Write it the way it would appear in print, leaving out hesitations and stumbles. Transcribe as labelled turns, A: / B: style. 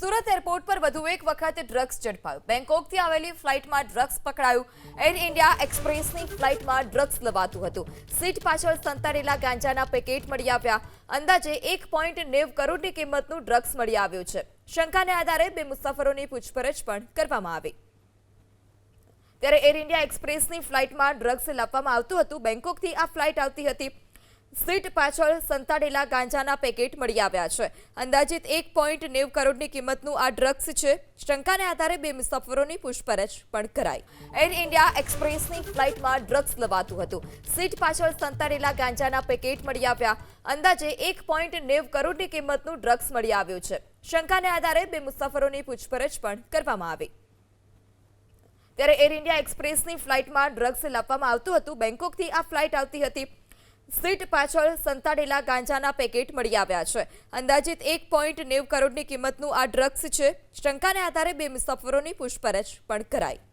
A: Surat airport પર વધુ એક વખત ડ્રગ્સ ઝડપાયું। બેંકોકથી આવેલી ફ્લાઇટમાં ડ્રગ્સ પકડાયું। એર ઇન્ડિયા એક્સપ્રેસની ફ્લાઇટમાં ડ્રગ્સ લવાતું હતું। સીટ પાછળ સંતાડેલા ગાંજાના પેકેટ મળી આવ્યા। અંદાજે 1.90 કરોડની કિંમતનું ડ્રગ્સ મળી આવ્યું છે। શંકાને આધારે બે મુસાફરોની પૂછપરછ પણ કરવામાં આવી। ત્યારે એર ઇન્ડિયા એક્સપ્રેસની ફ્લાઇટમાં ડ્રગ્સ લાવવામાં આવતું હતું। બેંકોકથી આ ફ્લાઇટ આવતી હતી। સીટ પાછળ સંતાડેલા ગાંજાના પેકેટ મળી આવ્યા છે। અંદાજિત 1.90 કરોડની કિંમતનું આ ડ્રગ્સ છે। શંકાને આધારે બે મુસાફરોની પૂછપરછ પણ કરાઈ। એર ઇન્ડિયા એક્સપ્રેસની ફ્લાઇટમાં ડ્રગ્સ લવાતું હતું। સીટ પાછળ સંતાડેલા ગાંજાના પેકેટ મળી આવ્યા। અંદાજે 1.90 કરોડની કિંમતનું ડ્રગ્સ મળી આવ્યું છે। શંકાને આધારે બે મુસાફરોની પૂછપરછ પણ કરવામાં આવી। ત્યારે એર ઇન્ડિયા એક્સપ્રેસની ફ્લાઇટમાં ડ્રગ્સ લાવવામાં આવતું હતું। બેંકોકથી આ ફ્લાઇટ આવતી હતી। સીટ પાછળ સંતાડેલા ગાંજાના પેકેટ મળી આવ્યા છે। અંદાજિત 1.90 કરોડની કિંમતનું આ ડ્રગ્સ છે। શંકાને આધારે બે મુસાફરોની પૂછપરછ પણ કરાઈ।